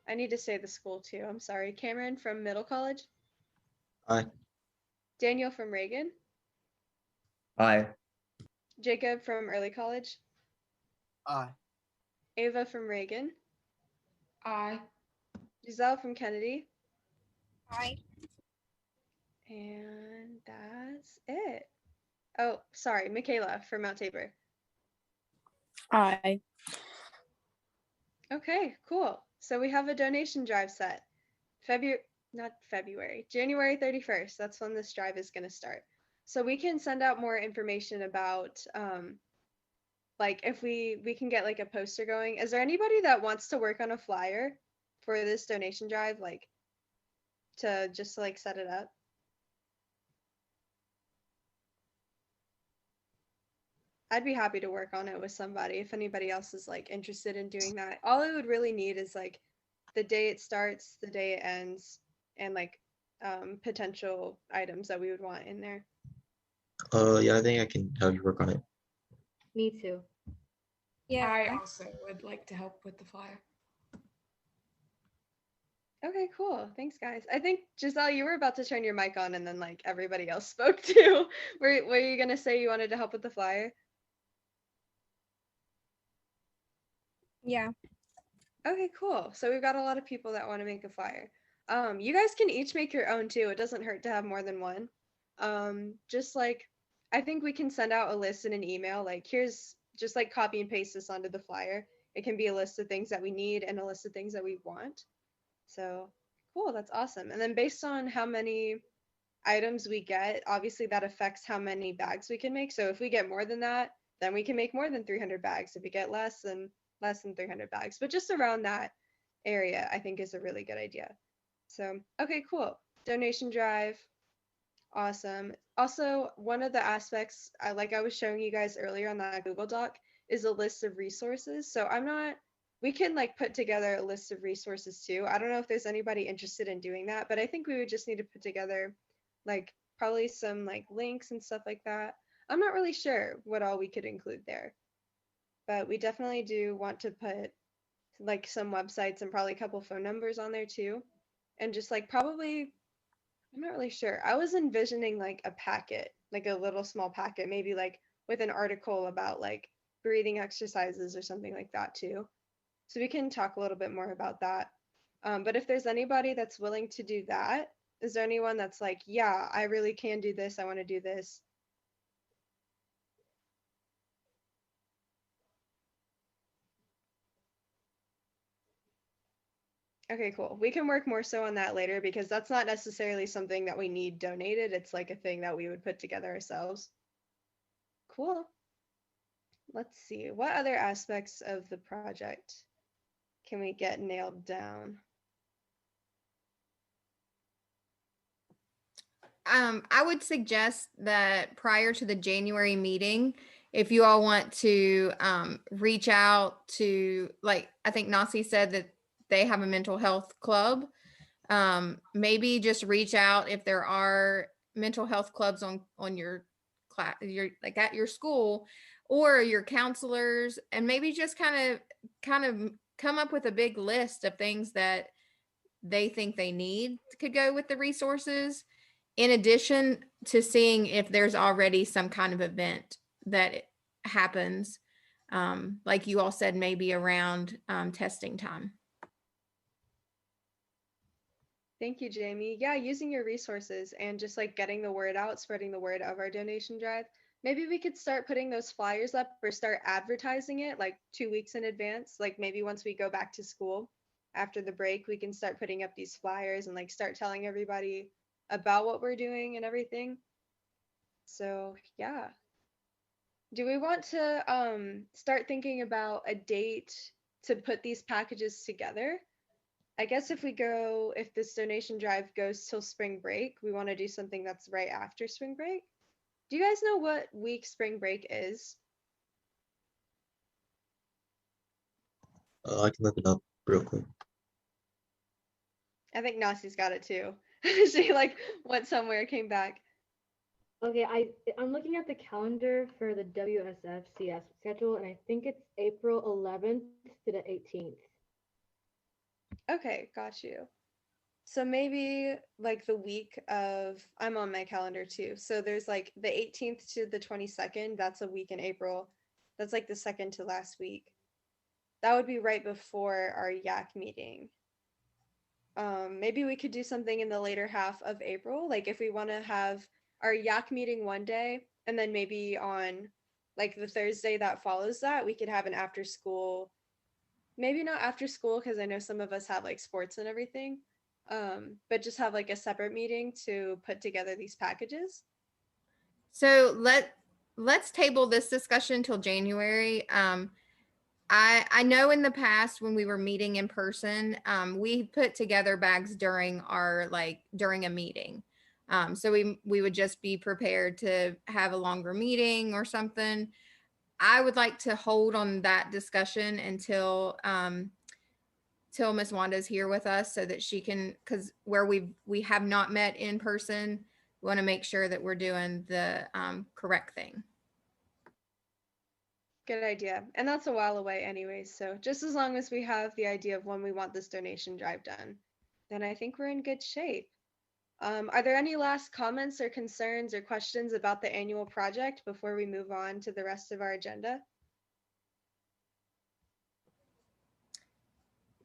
I need to say the school too. I'm sorry. Cameron from Middle College? Aye. Daniel from Reagan? Aye. Jacob from Early College? Aye. Ava from Reagan? Aye. Giselle from Kennedy? Aye. And that's it. Oh, sorry. Michaela from Mount Tabor. Aye. Okay, cool. So we have a donation drive set. January 31st. That's when this drive is going to start. So we can send out more information about like if we can get like a poster going. Is there anybody that wants to work on a flyer for this donation drive, like to just like set it up? I'd be happy to work on it with somebody if anybody else is like interested in doing that. All I would really need is like the day it starts, the day it ends, and like potential items that we would want in there. Yeah, I think I can help you work on it. Me too. Yeah. I also would like to help with the flyer. Okay, cool. Thanks, guys. I think Giselle, you were about to turn your mic on, and then like everybody else spoke too. Were you gonna say you wanted to help with the flyer? Yeah. Okay, cool. So we've got a lot of people that want to make a flyer. You guys can each make your own too. It doesn't hurt to have more than one. Just like, I think we can send out a list in an email. Like, here's just like copy and paste this onto the flyer. It can be a list of things that we need and a list of things that we want. So cool, that's awesome. And then based on how many items we get, obviously that affects how many bags we can make. So if we get more than that, then we can make more than 300 bags. If we get less than 300 bags, but just around that area, I think is a really good idea. So, okay, cool. Donation drive. Awesome. Also, one of the aspects, like I was showing you guys earlier on that Google Doc, is a list of resources. So I'm not we can like put together a list of resources too. I don't know if there's anybody interested in doing that, but I think we would just need to put together like probably some like links and stuff like that. I'm not really sure what all we could include there, but we definitely do want to put like some websites and probably a couple phone numbers on there too. And just like probably, I'm not really sure. I was envisioning like a packet, like a little small packet, maybe like with an article about like breathing exercises or something like that too. So we can talk a little bit more about that. But if there's anybody that's willing to do that, is there anyone that's like, yeah, I really can do this. I want to do this. Okay, cool. We can work more so on that later because that's not necessarily something that we need donated. It's like a thing that we would put together ourselves. Cool. Let's see. What other aspects of the project can we get nailed down? I would suggest that prior to the January meeting, if you all want to reach out to, like, I think Nasi said that they have a mental health club. Maybe just reach out if there are mental health clubs on your class, like at your school, or your counselors, and maybe just kind of come up with a big list of things that they think they need could go with the resources, in addition to seeing if there's already some kind of event that happens, like you all said, maybe around testing time. Thank you, Jamie. Yeah, using your resources and just like getting the word out, spreading the word of our donation drive. Maybe we could start putting those flyers up or start advertising it like 2 weeks in advance. Like maybe once we go back to school after the break, we can start putting up these flyers and like start telling everybody about what we're doing and everything. So yeah. Do we want to start thinking about a date to put these packages together? I guess if this donation drive goes till spring break, we want to do something that's right after spring break. Do you guys know what week spring break is? I can look it up real quick. I think Nasi's got it too. She like went somewhere, came back. Okay, I'm looking at the calendar for the WSFCS schedule, and I think it's April 11th to the 18th. Okay, got you. So maybe like the week of, I'm on my calendar too. So there's like the 18th to the 22nd. That's a week in April. That's like the second to last week. That would be right before our YAC meeting. Maybe we could do something in the later half of April. Like if we want to have our YAC meeting one day, and then maybe on like the Thursday that follows that, we could have an after school, maybe not after school, because I know some of us have like sports and everything. But just have like a separate meeting to put together these packages. So let's table this discussion till January. I know in the past when we were meeting in person, we put together bags during a meeting. So we would just be prepared to have a longer meeting or something. I would like to hold on that discussion until Miss Wanda's here with us, so that she can, because where we have not met in person, we want to make sure that we're doing the correct thing. Good idea. And that's a while away anyway. So just as long as we have the idea of when we want this donation drive done, then I think we're in good shape. Are there any last comments or concerns or questions about the annual project before we move on to the rest of our agenda?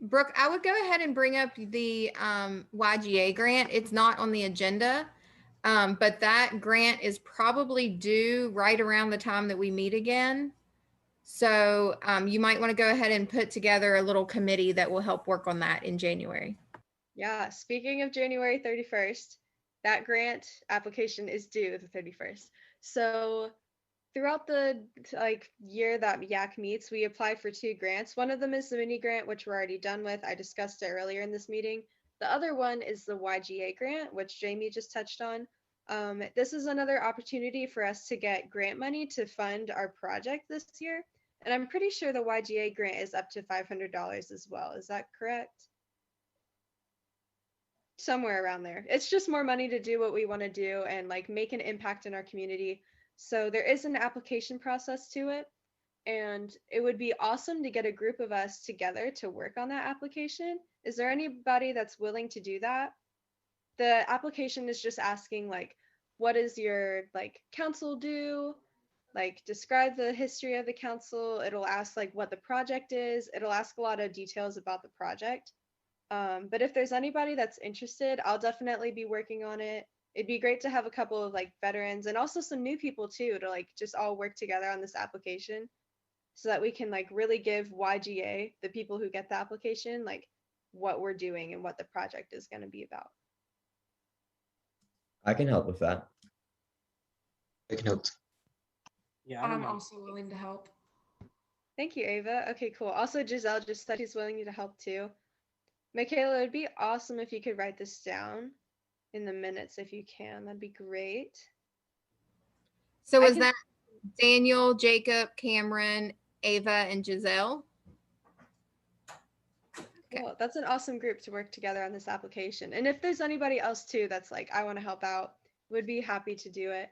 Brooke, I would go ahead and bring up the YGA grant. It's not on the agenda, but that grant is probably due right around the time that we meet again. So you might want to go ahead and put together a little committee that will help work on that in January. Yeah, speaking of January 31st, that grant application is due the 31st. So throughout the year that YAC meets, we apply for 2 grants. One of them is the mini grant, which we're already done with. I discussed it earlier in this meeting. The other one is the YGA grant, which Jamie just touched on. This is another opportunity for us to get grant money to fund our project this year. And I'm pretty sure the YGA grant is up to $500 as well. Is that correct? Somewhere around there. It's just more money to do what we want to do and like make an impact in our community. So there is an application process to it. And it would be awesome to get a group of us together to work on that application. Is there anybody that's willing to do that? The application is just asking like, what does your like council do? Like describe the history of the council. It'll ask like what the project is. It'll ask a lot of details about the project. But if there's anybody that's interested, I'll definitely be working on it. It'd be great to have a couple of like veterans and also some new people too, to like just all work together on this application so that we can like really give YGA, the people who get the application, like what we're doing and what the project is going to be about. I can help with that. I can help. Yeah, I don't I'm know. also willing to help. Thank you, Ava. Okay, cool. Also, Giselle just said she's willing to help too. Michaela, it'd be awesome if you could write this down in the minutes if you can. That'd be great. So was that Daniel, Jacob, Cameron, Ava, and Giselle? Cool. That's an awesome group to work together on this application. And if there's anybody else too that's like, I want to help out, would be happy to do it.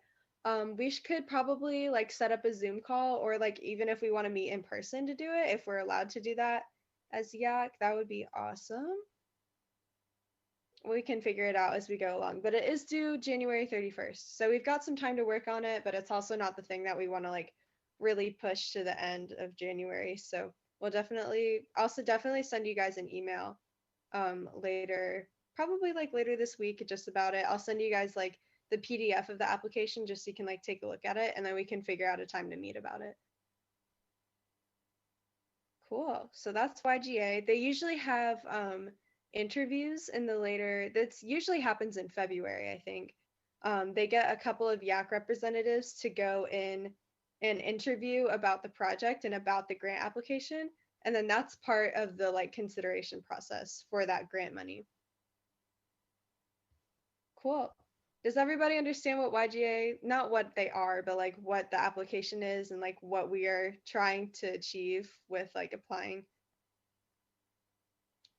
We could probably like set up a Zoom call, or like even if we want to meet in person to do it, if we're allowed to do that as YAC, that would be awesome. We can figure it out as we go along, but it is due January 31st. So we've got some time to work on it, but it's also not the thing that we want to like really push to the end of January. So we'll definitely send you guys an email later, probably like later this week, just about it. I'll send you guys like the PDF of the application just so you can like take a look at it, and then we can figure out a time to meet about it. Cool. So that's YGA. They usually have interviews in the later, that's usually happens in February, I think. They get a couple of YAC representatives to go in and interview about the project and about the grant application. And then that's part of the like consideration process for that grant money. Cool. Does everybody understand what YGA, not what they are, but like what the application is and like what we are trying to achieve with like applying?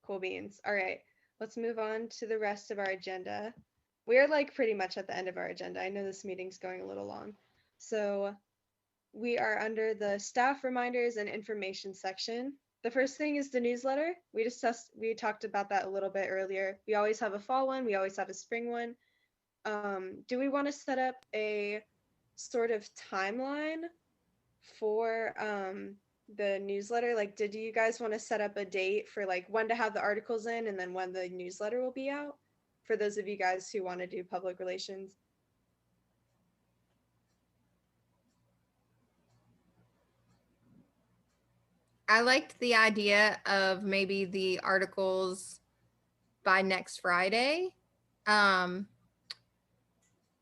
Cool beans. All right, let's move on to the rest of our agenda. We are like pretty much at the end of our agenda. I know this meeting's going a little long. So we are under the staff reminders and information section. The first thing is the newsletter. We talked about that a little bit earlier. We always have a fall one. We always have a spring one. Do we want to set up a sort of timeline for the newsletter? Like, did you guys want to set up a date for like when to have the articles in and then when the newsletter will be out? For those of you guys who want to do public relations. I liked the idea of maybe the articles by next Friday.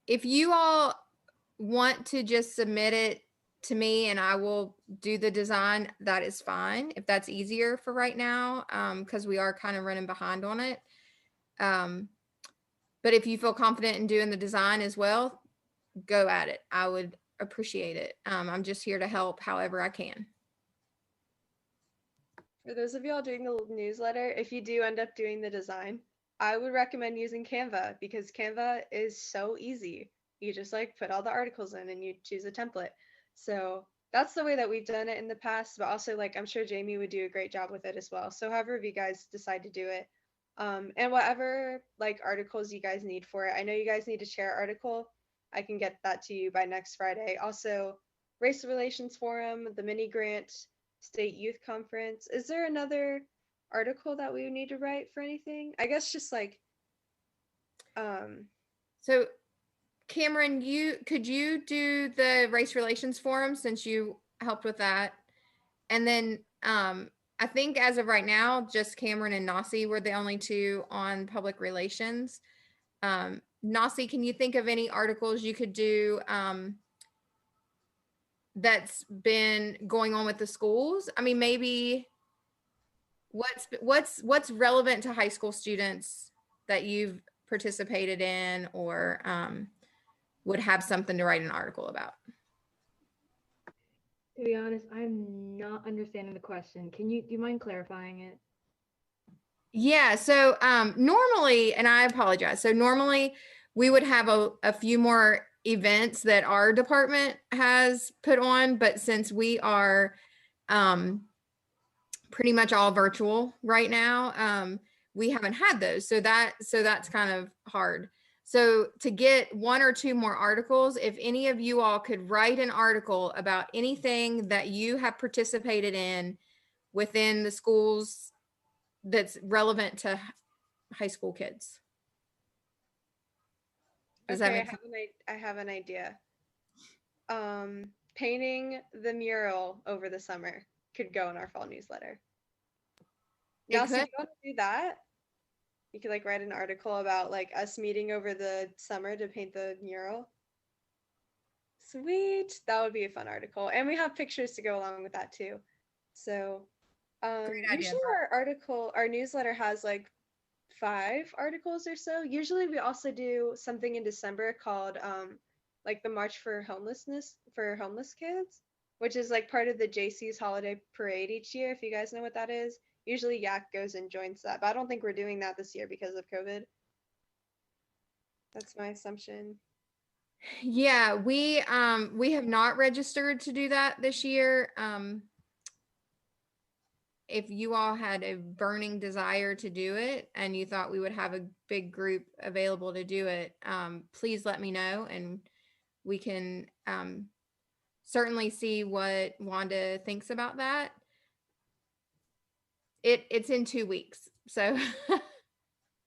If you all want to just submit it to me and I will do the design, that is fine. If that's easier for right now, because we are kind of running behind on it. But if you feel confident in doing the design as well, go at it. I would appreciate it. I'm just here to help however I can. For those of y'all doing the newsletter, if you do end up doing the design, I would recommend using Canva because Canva is so easy. You just like put all the articles in and you choose a template. So that's the way that we've done it in the past, but also like I'm sure Jamie would do a great job with it as well. So however you guys decide to do it, and whatever like articles you guys need for it. I know you guys need a chair article. I can get that to you by next Friday. Also, race relations forum, the mini grant, state youth conference. Is there another article that we need to write for anything? I guess just like so Cameron, could you do the race relations forum since you helped with that? And then I think as of right now, just Cameron and Nasi were the only two on public relations. Nasi, can you think of any articles you could do that's been going on with the schools? I mean, maybe what's relevant to high school students that you've participated in or would have something to write an article about? To be honest, I'm not understanding the question. Do you mind clarifying it? Yeah, so normally, and I apologize. So normally we would have a few more events that our department has put on, but since we are pretty much all virtual right now, we haven't had those. So that's kind of hard. So to get 1 or 2 more articles, if any of you all could write an article about anything that you have participated in within the schools that's relevant to high school kids. Does that make sense? I have an idea. Painting the mural over the summer could go in our fall newsletter. Now, so if you want to do that, you could like write an article about like us meeting over the summer to paint the mural. Sweet. That would be a fun article. And we have pictures to go along with that too. So usually our newsletter has like 5 articles or so. Usually we also do something in December called like the March for Homelessness for homeless kids, which is like part of the JC's holiday parade each year, if you guys know what that is. Usually YAC goes and joins that, but I don't think we're doing that this year because of COVID. That's my assumption. Yeah, we have not registered to do that this year. If you all had a burning desire to do it and you thought we would have a big group available to do it, please let me know, and we can certainly see what Wanda thinks about that. It's in 2 weeks, so.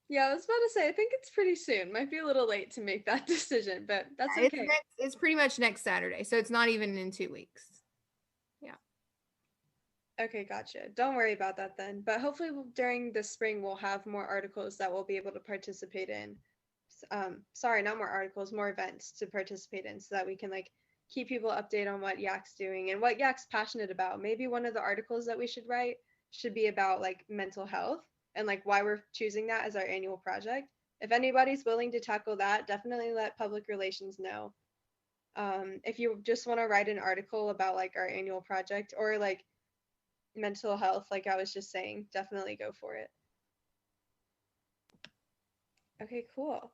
Yeah, I was about to say, I think it's pretty soon. Might be a little late to make that decision, but that's okay. It's pretty much next Saturday, so it's not even in 2 weeks. Yeah. Okay, gotcha. Don't worry about that then. But hopefully during the spring, we'll have more articles that we'll be able to participate in. Sorry, not more articles, more events to participate in so that we can like keep people updated on what YAC's doing and what YAC's passionate about. Maybe one of the articles that we should write should be about like mental health and like why we're choosing that as our annual project. If anybody's willing to tackle that, definitely let public relations know. If you just want to write an article about like our annual project or like mental health, like I was just saying, definitely go for it. Okay, cool.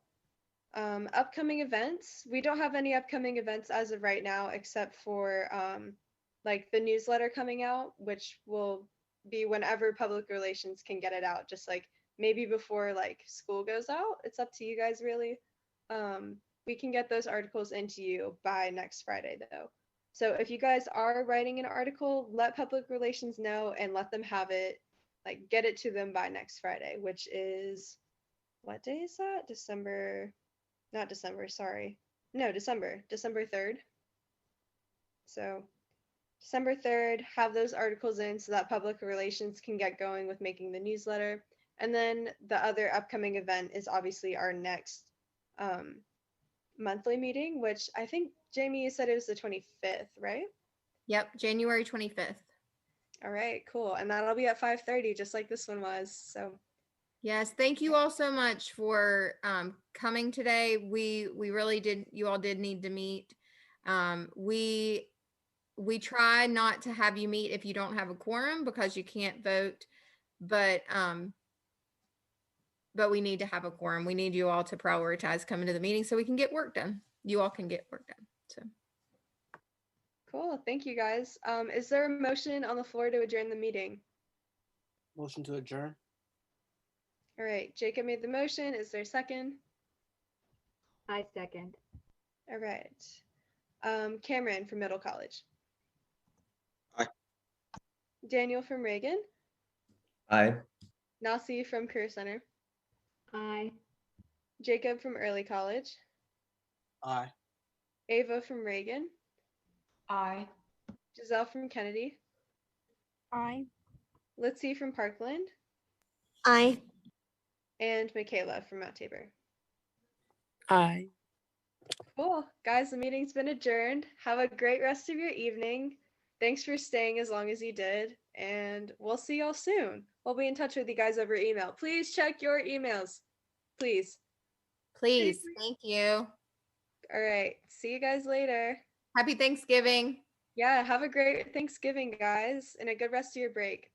Upcoming events. We don't have any upcoming events as of right now, except for like the newsletter coming out, which will be whenever public relations can get it out, just like maybe before like school goes out. It's up to you guys really. We can get those articles into you by next Friday though. So if you guys are writing an article, let public relations know and let them have it, like get it to them by next Friday, which is, what day is that? December 3rd. So December 3rd, have those articles in so that public relations can get going with making the newsletter. And then the other upcoming event is obviously our next monthly meeting, which I think, Jamie, you said it was the 25th, right? Yep, January 25th. All right, cool. And that'll be at 5:30, just like this one was. So yes, thank you all so much for coming today. We really did, you all did need to meet. We try not to have you meet if you don't have a quorum because you can't vote, but we need to have a quorum. We need you all to prioritize coming to the meeting so we can get work done. You all can get work done. So cool. Thank you guys. Is there a motion on the floor to adjourn the meeting? Motion to adjourn. All right, Jacob made the motion. Is there a second? I second. All right. Cameron from Middle College. Aye. Daniel from Reagan. Aye. Nasi from Career Center. Aye. Jacob from Early College. Aye. Ava from Reagan. Aye. Giselle from Kennedy. Aye. Litzy from Parkland. Aye. And Michaela from Mount Tabor. Aye. Cool. Guys, the meeting's been adjourned. Have a great rest of your evening. Thanks for staying as long as you did. And we'll see y'all soon. We'll be in touch with you guys over email. Please check your emails. Please. please, thank you. All right. See you guys later. Happy Thanksgiving. Yeah, have a great Thanksgiving, guys, and a good rest of your break.